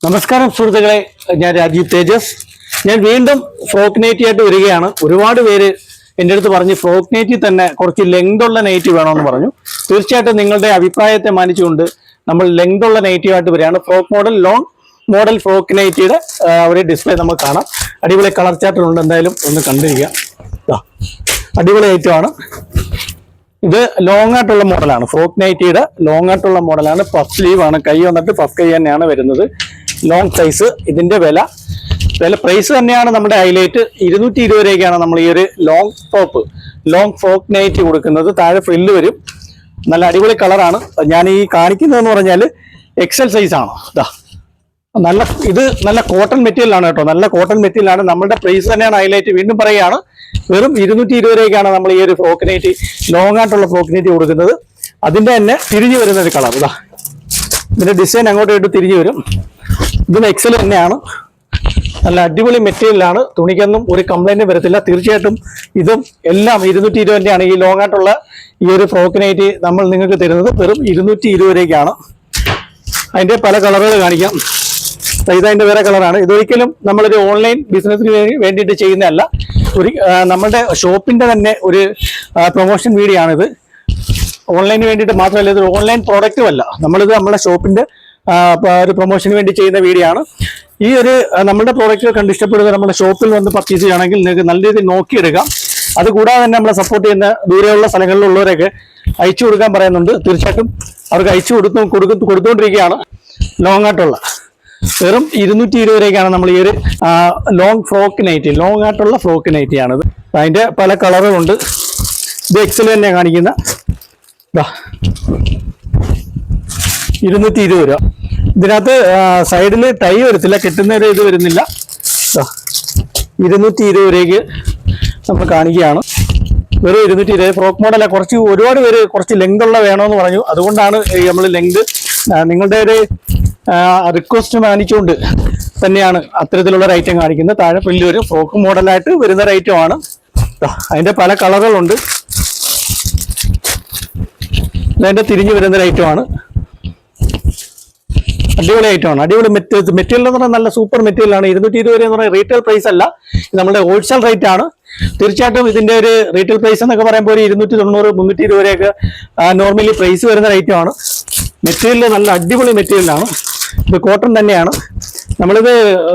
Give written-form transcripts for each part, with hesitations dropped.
നമസ്കാരം സുഹൃത്തുക്കളെ, ഞാൻ രാജീവ് തേജസ്. ഞാൻ വീണ്ടും ഫ്രോക്ക് നൈറ്റി ആയിട്ട് വരികയാണ്. ഒരുപാട് പേര് എൻ്റെ അടുത്ത് പറഞ്ഞ് ഫ്രോക്ക് നൈറ്റി തന്നെ കുറച്ച് ലെങ്ത് ഉള്ള നൈറ്റി വേണമെന്ന് പറഞ്ഞു. തീർച്ചയായിട്ടും നിങ്ങളുടെ അഭിപ്രായത്തെ മാനിച്ചുകൊണ്ട് നമ്മൾ ലെങ്ത് ഉള്ള നൈറ്റിയുമായിട്ട് വരികയാണ്. Frock model, long model frock നൈറ്റിയുടെ ഒരു ഡിസ്പ്ലേ നമുക്ക് കാണാം. അടിപൊളി കളർ ചാർട്ടുകളുണ്ട്, എന്തായാലും ഒന്ന് കണ്ടിരിക്കാം. അടിപൊളി ഐറ്റമാണ് ഇത്. ലോങ് ആയിട്ടുള്ള മോഡലാണ്, ഫ്രോക്ക് നൈറ്റിയുടെ ലോങ് ആയിട്ടുള്ള മോഡലാണ്. പഫ് സ്ലീവ് ആണ്, കൈ വന്നിട്ട് പഫ് കൈ തന്നെയാണ് വരുന്നത്. Long size. ഇതിന്റെ വില പ്രൈസ് തന്നെയാണ് നമ്മുടെ ഹൈലൈറ്റ്. 220 രൂപയ്ക്കാണ് നമ്മൾ ഈ ഒരു long top, long frock nighty കൊടുക്കുന്നത്. താഴെ ഫ്രില്ല് വരും. നല്ല അടിപൊളി കളറാണ്. ഞാൻ ഈ കാണിക്കുന്നതെന്ന് പറഞ്ഞാൽ എക്സൽ സൈസ് ആണ്. നല്ല കോട്ടൺ മെറ്റീരിയൽ ആണ് കേട്ടോ, നല്ല കോട്ടൺ മെറ്റീരിയൽ ആണ്. നമ്മുടെ പ്രൈസ് തന്നെയാണ് ഹൈലൈറ്റ്. വീണ്ടും പറയുകയാണ്, വെറും 220 രൂപയ്ക്കാണ് നമ്മൾ ഈ ഒരു ഫ്രോക്ക് നൈറ്റി, ലോങ് ആയിട്ടുള്ള ഫ്രോക്ക് നൈറ്റി കൊടുക്കുന്നത്. അതിന്റെ തന്നെ തിരിഞ്ഞു വരുന്ന ഒരു കളർ. ഇതിന്റെ ഡിസൈൻ അങ്ങോട്ട് ഇട്ട് തിരിഞ്ഞു വരും. ഇതിന് എക്സൽ തന്നെയാണ്. നല്ല അടിപൊളി മെറ്റീരിയലാണ്. തുണിക്കൊന്നും ഒരു കംപ്ലൈന്റും വരത്തില്ല. തീർച്ചയായിട്ടും ഇതും എല്ലാം 220 തന്നെയാണ്. ഈ ലോങ് ആയിട്ടുള്ള ഈ ഒരു ഫ്രോക്ക് നൈറ്റി നമ്മൾ നിങ്ങൾക്ക് തരുന്നത് വെറും 220 രൂപയ്ക്കാണ്. അതിന്റെ പല കളറുകൾ കാണിക്കാം. ഇതതിന്റെ വേറെ കളറാണ്. ഇതൊരിക്കലും നമ്മളൊരു ഓൺലൈൻ ബിസിനസ്സിന് വേണ്ടിയിട്ട് ചെയ്യുന്നതല്ല. നമ്മുടെ ഷോപ്പിന്റെ തന്നെ ഒരു പ്രൊമോഷൻ വീഡിയോ ആണിത്. ഓൺലൈന് വേണ്ടിയിട്ട് മാത്രമല്ല, ഇത് ഓൺലൈൻ പ്രോഡക്റ്റും അല്ല. നമ്മളിത് നമ്മുടെ ഷോപ്പിന്റെ ഒരു പ്രൊമോഷന് വേണ്ടി ചെയ്യുന്ന വീഡിയോ ആണ്. ഈ ഒരു നമ്മുടെ പ്രോഡക്റ്റുകൾ കണ്ട് ഇഷ്ടപ്പെടുക നമ്മുടെ ഷോപ്പിൽ വന്ന് പർച്ചേസ് ചെയ്യുകയാണെങ്കിൽ നിങ്ങൾക്ക് നല്ല രീതിയിൽ നോക്കിയെടുക്കാം. അതുകൂടാതെ തന്നെ നമ്മളെ സപ്പോർട്ട് ചെയ്യുന്ന ദൂരെയുള്ള സ്ഥലങ്ങളിലുള്ളവരൊക്കെ അയച്ചു കൊടുക്കാൻ പറയുന്നുണ്ട്. തീർച്ചയായിട്ടും അവർക്ക് അയച്ചു കൊടുത്തുകൊണ്ടിരിക്കുകയാണ്. ലോങ് ആയിട്ടുള്ള വെറും 220 രൂപയ്ക്കാണ് നമ്മൾ ഈ ഒരു ലോങ് ഫ്രോക്ക് നൈറ്റി, ലോങ് ആയിട്ടുള്ള ഫ്രോക്ക് നൈറ്റി ആണിത്. അതിന്റെ പല കളറുകളുണ്ട്. ഇത് എക്സൽ തന്നെ കാണിക്കുന്ന 220 രൂപ. ഇതിനകത്ത് സൈഡിൽ ടൈ വരത്തില്ല, കെട്ടുന്ന ഒരു ഇത് വരുന്നില്ല. 220 രൂപയ്ക്ക് നമ്മൾ കാണിക്കുകയാണ്. വെറും 220 രൂപ. ഫ്രോക്ക് മോഡല. ഒരുപാട് പേര് കുറച്ച് ലെങ്ത് ഉള്ള വേണമെന്ന് പറഞ്ഞു. അതുകൊണ്ടാണ് നമ്മൾ ലെങ്ത് നിങ്ങളുടെ ഒരു റിക്വസ്റ്റ് മാനിച്ചുകൊണ്ട് തന്നെയാണ് അത്തരത്തിലുള്ള ഒരു ഐറ്റം കാണിക്കുന്നത്. താഴെ ഫ്രില്ല് വരും. ഫ്രോക്ക് മോഡലായിട്ട് വരുന്ന ഒരു ഐറ്റമാണ്. അതിന്റെ പല കളറുകളുണ്ട്. അതിന്റെ തിരിഞ്ഞു വരുന്ന ഒരു ഐറ്റമാണ്. അടിപൊളി ഐറ്റമാണ്. അടിപൊളി മെറ്റീരിയൽ എന്ന് പറഞ്ഞാൽ നല്ല സൂപ്പർ മെറ്റീരിയൽ ആണ്. 220 രൂപ എന്ന് പറഞ്ഞാൽ റീറ്റെയിൽ പ്രൈസ് അല്ല, നമ്മുടെ ഹോൾസെയിൽ റേറ്റ് ആണ്. തീർച്ചയായിട്ടും ഇതിന്റെ ഒരു റീറ്റെയിൽ പ്രൈസ് എന്നൊക്കെ പറയുമ്പോൾ 290, 300 രൂപയൊക്കെ നോർമലി പ്രൈസ് വരുന്ന ഐറ്റമാണ്. മെറ്റീരിയൽ നല്ല അടിപൊളി മെറ്റീരിയലാണ്. ഇത് കോട്ടൺ തന്നെയാണ്. നമ്മളിത്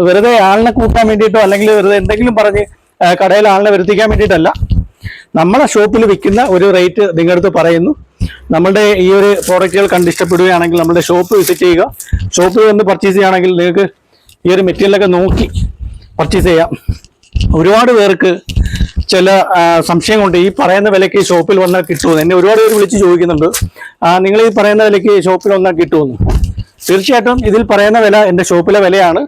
വെറുതെ ആളിനെ കൂട്ടാൻ വേണ്ടിയിട്ടോ അല്ലെങ്കിൽ വെറുതെ എന്തെങ്കിലും പറഞ്ഞ് കടയിൽ ആളിനെ വരുത്തിക്കാൻ വേണ്ടിയിട്ടല്ല. നമ്മളെ ഷോപ്പിൽ വിൽക്കുന്ന ഒരു റേറ്റ് നിങ്ങളുടെ അടുത്ത് പറയുന്നു. നമ്മളുടെ ഈ ഒരു പ്രോഡക്റ്റുകൾ കണ്ട് ഇഷ്ടപ്പെടുകയാണെങ്കിൽ നമ്മുടെ ഷോപ്പ് വിസിറ്റ് ചെയ്യുക. ഷോപ്പിൽ വന്ന് പർച്ചേസ് ചെയ്യുകയാണെങ്കിൽ നിങ്ങൾക്ക് ഈ ഒരു മെറ്റീരിയലൊക്കെ നോക്കി പർച്ചേസ് ചെയ്യാം. ഒരുപാട് പേർക്ക് ചില സംശയം കൊണ്ട് ഈ പറയുന്ന വിലയ്ക്ക് ഷോപ്പിൽ വന്നാൽ കിട്ടുമെന്ന് എന്നെ ഒരുപാട് പേര് വിളിച്ച് ചോദിക്കുന്നുണ്ട്. നിങ്ങൾ ഈ പറയുന്ന വിലയ്ക്ക് ഷോപ്പിൽ വന്നാൽ കിട്ടുമെന്ന്. തീർച്ചയായിട്ടും ഇതിൽ പറയുന്ന വില എൻ്റെ ഷോപ്പിലെ വിലയാണ്.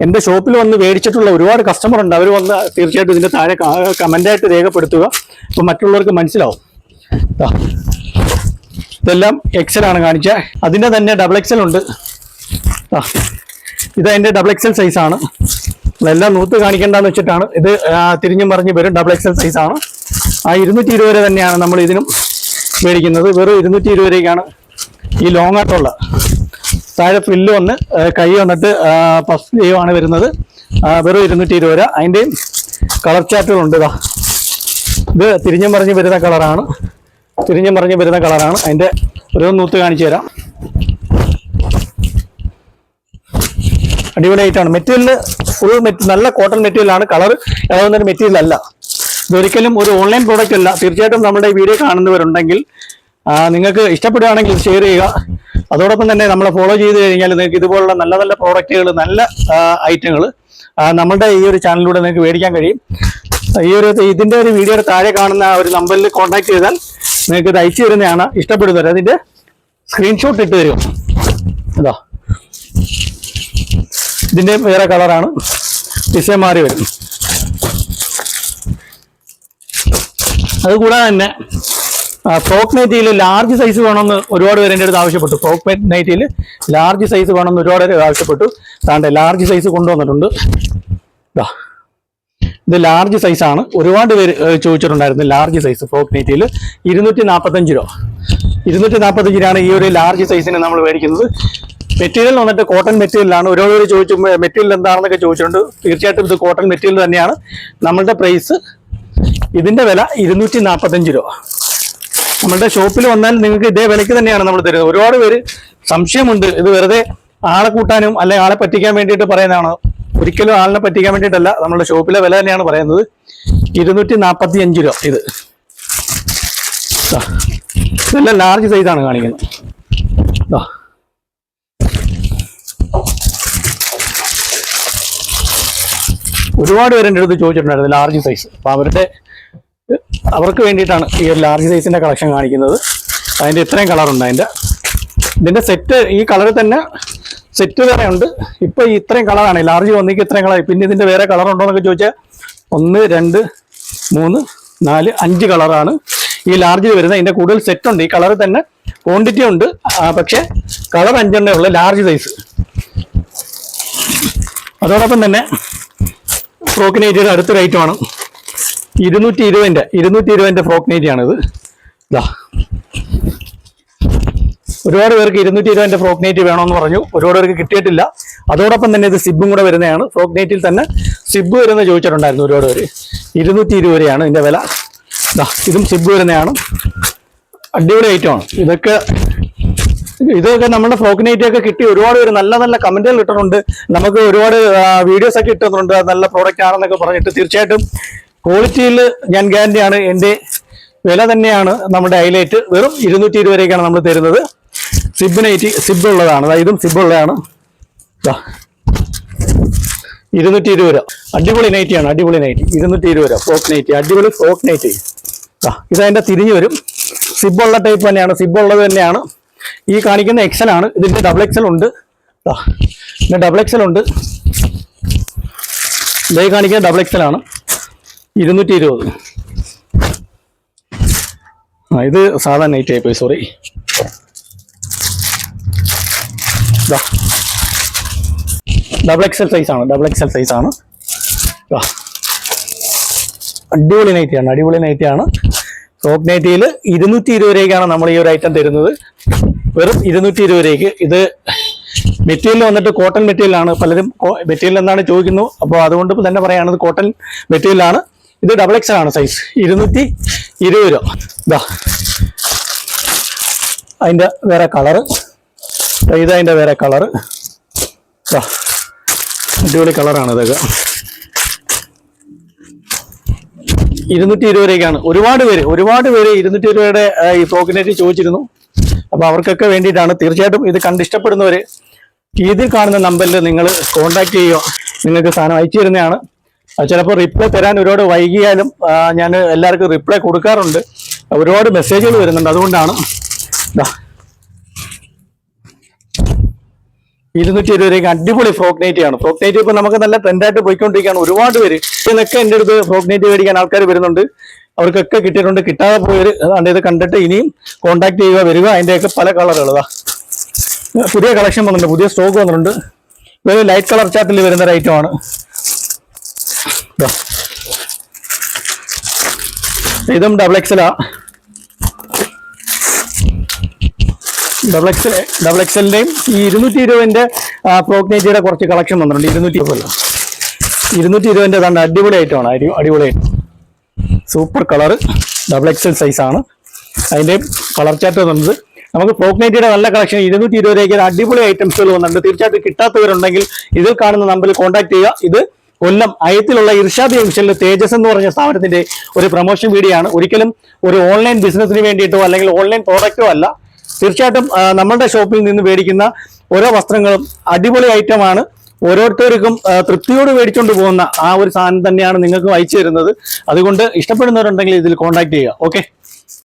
എൻ്റെ ഷോപ്പിൽ വന്ന് മേടിച്ചിട്ടുള്ള ഒരുപാട് കസ്റ്റമർ ഉണ്ട്. അവർ വന്ന് തീർച്ചയായിട്ടും ഇതിൻ്റെ താഴെ കമൻ്റായിട്ട് രേഖപ്പെടുത്തുക. അപ്പോൾ മറ്റുള്ളവർക്ക് മനസ്സിലാവും. ഇതെല്ലാം എക്സൽ ആണ് കാണിച്ചത്. അതിൻ്റെ തന്നെ ഡബിൾ എക്സൽ ഉണ്ട്. ഇതതിൻ്റെ ഡബിൾ എക്സൽ സൈസാണ്. എല്ലാം നൂത്ത് കാണിക്കേണ്ടെന്ന് വെച്ചിട്ടാണ്. ഇത് തിരിഞ്ഞും മറിഞ്ഞ് വരും. ഡബിൾ എക്സൽ സൈസാണ്. 220 രൂപ തന്നെയാണ് നമ്മൾ ഇതിനും മേടിക്കുന്നത്. വെറും 220 രൂപയ്ക്കാണ് ഈ ലോങ് ആയിട്ടുള്ള. താഴെ ഫ്രില്ല് വന്ന് കൈ വന്നിട്ട് പഫ് സ്ലീവ് ആണ് വരുന്നത്. വെറും 220 രൂപ. അതിൻ്റെയും കളർ ചാർട്ടുകളുണ്ട്. ഇത് തിരിഞ്ഞും മറിഞ്ഞ് വരുന്ന കളറാണ്. അതിൻ്റെ ഒരു നൂത്ത് കാണിച്ചു തരാം. അടിപൊളിയായിട്ടാണ്. മെറ്റീരിയൽ ഫുൾ നല്ല കോട്ടൺ മെറ്റീരിയലാണ്. കളർ ഇളകുന്നൊരു മെറ്റീരിയൽ അല്ല. ഇതൊരിക്കലും ഒരു ഓൺലൈൻ പ്രോഡക്റ്റ് അല്ല. തീർച്ചയായിട്ടും നമ്മുടെ ഈ വീഡിയോ കാണുന്നവരുണ്ടെങ്കിൽ നിങ്ങൾക്ക് ഇഷ്ടപ്പെടുകയാണെങ്കിൽ ഷെയർ ചെയ്യുക. അതോടൊപ്പം തന്നെ നമ്മളെ ഫോളോ ചെയ്ത് കഴിഞ്ഞാൽ നിങ്ങൾക്ക് ഇതുപോലുള്ള നല്ല നല്ല പ്രോഡക്റ്റുകൾ, നല്ല ഐറ്റങ്ങൾ നമ്മുടെ ഈ ഒരു ചാനലിലൂടെ നിങ്ങൾക്ക് മേടിക്കാൻ കഴിയും. ഇതിൻ്റെ ഒരു വീഡിയോയുടെ താഴെ കാണുന്ന ഒരു നമ്പറിൽ കോൺടാക്ട് ചെയ്താൽ നിങ്ങൾക്ക് ഇത് അയച്ചു തരുന്നതാണ്. ഇഷ്ടപ്പെടുന്നവർ അതിൻ്റെ സ്ക്രീൻഷോട്ട് ഇട്ട് തരും. ഇതിൻ്റെ വേറെ കളറാണ്. ഡിസൈൻ മാറി വരും. അതുകൂടാതെ തന്നെ ഫ്രോക്ക് നൈറ്റിയിൽ ലാർജ് സൈസ് വേണമെന്ന് ഒരുപാട് പേര് എൻ്റെ അടുത്ത് ആവശ്യപ്പെട്ടു. ഫ്രോക്ക് നൈറ്റിയിൽ ലാർജ് സൈസ് വേണമെന്ന് ഒരുപാട് പേര് ആവശ്യപ്പെട്ടു. താണ്ടെ ലാർജ് സൈസ് കൊണ്ടുവന്നിട്ടുണ്ട്. ഇത് ലാർജ് സൈസാണ്. ഒരുപാട് പേര് ചോദിച്ചിട്ടുണ്ടായിരുന്നു ലാർജ് സൈസ് ഫ്രോക്ക് നൈറ്റിയിൽ. 245 രൂപ. 245 രൂപയാണ് ഈ ഒരു ലാർജ് സൈസിന് നമ്മൾ മേടിക്കുന്നത്. മെറ്റീരിയൽ വന്നിട്ട് കോട്ടൺ മെറ്റീരിയലാണ്. ഓരോരോ ചോദിച്ചു മെറ്റീരിയൽ എന്താണെന്നൊക്കെ ചോദിച്ചിട്ടുണ്ട്. തീർച്ചയായിട്ടും ഇത് കോട്ടൺ മെറ്റീരിയൽ തന്നെയാണ്. നമ്മളുടെ പ്രൈസ് ഇതിന്റെ വില 245 രൂപ. നമ്മളുടെ ഷോപ്പിൽ വന്നാൽ നിങ്ങൾക്ക് ഇതേ വിലയ്ക്ക് തന്നെയാണ് നമ്മൾ തരുന്നത്. ഒരുപാട് പേര് സംശയമുണ്ട്, ഇത് വെറുതെ ആളെ കൂട്ടാനും അല്ലെങ്കിൽ ആളെ പറ്റിക്കാൻ വേണ്ടിയിട്ട് പറയുന്നതാണ്. ഒരിക്കലും ആളിനെ പറ്റിക്കാൻ വേണ്ടിയിട്ടല്ല, നമ്മളുടെ ഷോപ്പിലെ വില തന്നെയാണ് പറയുന്നത്. 245 രൂപ. ഇതെല്ലാം ലാർജ് സൈസാണ് കാണിക്കുന്നത്. ഒരുപാട് പേര് എൻ്റെ അടുത്ത് ചോദിച്ചിട്ടുണ്ടായിരുന്നു ലാർജ് സൈസ്. അപ്പൊ അവർക്ക് വേണ്ടിയിട്ടാണ് ഈ ഒരു ലാർജ് സൈസിന്റെ കളക്ഷൻ കാണിക്കുന്നത്. അതിന്റെ ഇത്രയും കളറുണ്ട്. ഇതിന്റെ സെറ്റ് ഈ കളറിൽ തന്നെ സെറ്റ് വേറെ ഉണ്ട്. ഇപ്പൊ ഇത്രയും കളറാണ് ലാർജ് വന്നിക്ക് ഇത്രയും കളർ. പിന്നെ ഇതിന്റെ വേറെ കളർ ഉണ്ടോ എന്നൊക്കെ ചോദിച്ചാൽ 1 2 3 4 5 കളറാണ് ഈ ലാർജിൽ വരുന്നത്. ഇതിന്റെ കൂടുതൽ സെറ്റ് ഉണ്ട്. ഈ കളറിൽ തന്നെ ക്വാണ്ടിറ്റി ഉണ്ട്, പക്ഷെ കളർ 5 ഉള്ള ലാർജ് സൈസ്. അതോടൊപ്പം തന്നെ ഫ്രോക്ക് നൈറ്റിയുടെ അടുത്തൊരു ഐറ്റമാണ് 220 ഫ്രോക്ക് നൈറ്റിയാണിത്. ഒരുപാട് പേർക്ക് 220 ഫ്രോക്ക് നൈറ്റ് വേണമെന്ന് പറഞ്ഞു, ഒരുപാട് പേർക്ക് കിട്ടിയിട്ടില്ല. അതോടൊപ്പം തന്നെ ഇത് സിബും കൂടെ വരുന്നതാണ്. ഫ്രോക്ക് നൈറ്റിൽ തന്നെ സിബ് വരുന്ന ചോദിച്ചിട്ടുണ്ടായിരുന്നു ഒരുപാട് പേര്. 220 രൂപയാണ് ഇതിന്റെ വില. ഇതും സിബ് വരുന്നതാണ്. അടിപൊളി ഐറ്റമാണ്. ഇതൊക്കെ നമ്മുടെ ഫ്രോക്ക് നൈറ്റ് ഒക്കെ കിട്ടി ഒരുപാട് പേര് നല്ല നല്ല കമന്റുകൾ ഇട്ടിട്ടുണ്ട്. നമുക്ക് ഒരുപാട് വീഡിയോസ് ഒക്കെ ഇട്ടുന്നുണ്ട്, നല്ല പ്രോഡക്റ്റ് ആണെന്നൊക്കെ പറഞ്ഞിട്ട്. തീർച്ചയായിട്ടും ക്വാളിറ്റിയിൽ ഞാൻ ഗ്യാരണ്ടിയാണ്. എൻ്റെ വില തന്നെയാണ് നമ്മുടെ ഹൈലൈറ്റ്. വെറും 220 വരെയൊക്കെയാണ് നമ്മൾ തരുന്നത്. സിബ് നൈറ്റി സിബ് ഉള്ളതാണ്. ഇതും സിബ് ഉള്ളതാണ്. 220 രൂപ. അടിപൊളി നൈറ്റിയാണ്. അടിപൊളി നൈറ്റി 220 രൂപ. ഫ്രോക്ക് നൈറ്റി, അടിപൊളി ഫ്രോക്ക് നൈറ്റി. ഇതതിന്റെ തിരിഞ്ഞു വരും. സിബ് ഉള്ള ടൈപ്പ് തന്നെയാണ്. സിബ് ഉള്ളത് തന്നെയാണ്. ഈ കാണിക്കുന്ന XL ആണ്. ഇതിന്റെ XXL ഉണ്ട്. ഇതിന്റെ XXL ഉണ്ട്. ഇതേ കാണിക്കുന്ന XXL ആണ്. 220. ഇത് സാധാരണ നൈറ്റ് ആയിപ്പോയി, സോറി. XXL സൈസാണ്. XXL സൈസാണ്. അടിപൊളി നൈറ്റിയാണ്. അടിപൊളി നൈറ്റിയാണ്. ഫ്രോക്ക് നൈറ്റിയിൽ 220 രൂപയ്ക്കാണ് നമ്മൾ ഈ ഒരു ഐറ്റം തരുന്നത്. വെറും 220 രൂപയ്ക്ക്. ഇത് മെറ്റീരിയൽ വന്നിട്ട് കോട്ടൺ മെറ്റീരിയലാണ്. പലരും മെറ്റീരിയൽ എന്നാണ് ചോദിക്കുന്നു. അപ്പോൾ അതുകൊണ്ട് തന്നെ പറയുകയാണത് കോട്ടൺ മെറ്റീരിയലാണ്. ഇത് XXL ആണ് സൈസ്. 220 രൂപ. അതിന്റെ വേറെ കളറ്. ഇതതിന്റെ വേറെ കളറ്. അടിപൊളി കളറാണ് ഇതൊക്കെ. 220 രൂപയ്ക്കാണ്. ഒരുപാട് പേര് 220 രൂപയുടെ ഈ ഫ്രോക്ക് നൈറ്റ് ചോദിച്ചിരുന്നു. അപ്പൊ അവർക്കൊക്കെ വേണ്ടിയിട്ടാണ്. തീർച്ചയായിട്ടും ഇത് കണ്ടിഷ്ടപ്പെടുന്നവര് ഇതിൽ കാണുന്ന നമ്പറിൽ നിങ്ങൾ കോൺടാക്ട് ചെയ്യുക. നിങ്ങൾക്ക് സാധനം അയച്ചു തരുന്നതാണ്. ചിലപ്പോൾ റിപ്ലൈ തരാൻ ഒരുപാട് വൈകിയാലും ഞാൻ എല്ലാവർക്കും റിപ്ലൈ കൊടുക്കാറുണ്ട്. ഒരുപാട് മെസ്സേജുകൾ വരുന്നുണ്ട്. അതുകൊണ്ടാണ് 220 രൂപയ്ക്ക് അടിപൊളി ഫ്രോക്ക് നൈറ്റിയാണ്. ഫ്രോക്ക് നൈറ്റ് ഇപ്പൊ നമുക്ക് നല്ല ട്രെൻഡായിട്ട് പോയിക്കൊണ്ടിരിക്കുകയാണ്. ഒരുപാട് പേര് ഇതിനൊക്കെ എൻ്റെ അടുത്ത് ഫ്രോക്ക് നൈറ്റ് മേടിക്കാൻ ആൾക്കാർ വരുന്നുണ്ട്. അവർക്കൊക്കെ കിട്ടിയിട്ടുണ്ട്. കിട്ടാതെ പോയവർ അതുകൊണ്ട് ഇത് കണ്ടിട്ട് ഇനിയും കോൺടാക്ട് ചെയ്യുക, വരിക. അതിൻ്റെയൊക്കെ പല കളറുകളാ. പുതിയ കളക്ഷൻ വന്നിട്ടുണ്ട്, പുതിയ സ്റ്റോക്ക് വന്നിട്ടുണ്ട്. ഇതൊരു ലൈറ്റ് കളർ ചാർട്ടിൽ വരുന്ന ഒരു ഐറ്റമാണ്. ഇതും XXL XXLന്റെയും ഈ 220 ഫ്രോക്ക് നൈറ്റിയുടെ കുറച്ച് കളക്ഷൻ വന്നിട്ടുണ്ട്. 220 തന്നെ അടിപൊളി ഐറ്റമാണ്. അടിപൊളി ഐറ്റം. Super colour. XXL സൈസാണ്. അതിന്റെ കളർ ചാർട്ട് വന്നത്. നമുക്ക് ഫ്രോക്ക് നൈറ്റിയുടെ നല്ല കളക്ഷൻ 220 രൂപയ്ക്ക് അടിപൊളി ഐറ്റംസുകൾ വന്നിട്ടുണ്ട്. തീർച്ചയായിട്ടും കിട്ടാത്തവരുണ്ടെങ്കിൽ ഇതിൽ കാണുന്ന നമ്പറിൽ കോൺടാക്ട് ചെയ്യുക. ഇത് കൊല്ലം അയത്തിലുള്ള ഇർഷാദ് ജംഗ്ഷനിൽ തേജസ് എന്ന് പറഞ്ഞ സ്ഥാപനത്തിന്റെ ഒരു പ്രൊമോഷൻ വീഡിയോ ആണ്. ഒരിക്കലും ഒരു ഓൺലൈൻ ബിസിനസിന് വേണ്ടിയിട്ടോ അല്ലെങ്കിൽ ഓൺലൈൻ പ്രോഡക്റ്റോ അല്ല. തീർച്ചയായിട്ടും നമ്മളുടെ ഷോപ്പിൽ നിന്ന് മേടിക്കുന്ന ഓരോ വസ്ത്രങ്ങളും അടിപൊളി ഐറ്റമാണ്. ഓരോരുത്തർക്കും തൃപ്തിയോട് മേടിച്ചുകൊണ്ട് പോകുന്ന ആ ഒരു സാധനം തന്നെയാണ് നിങ്ങൾക്ക് അയച്ചു തരുന്നത്. അതുകൊണ്ട് ഇഷ്ടപ്പെടുന്നവരുണ്ടെങ്കിൽ ഇതിൽ കോൺടാക്ട് ചെയ്യുക. ഓക്കെ.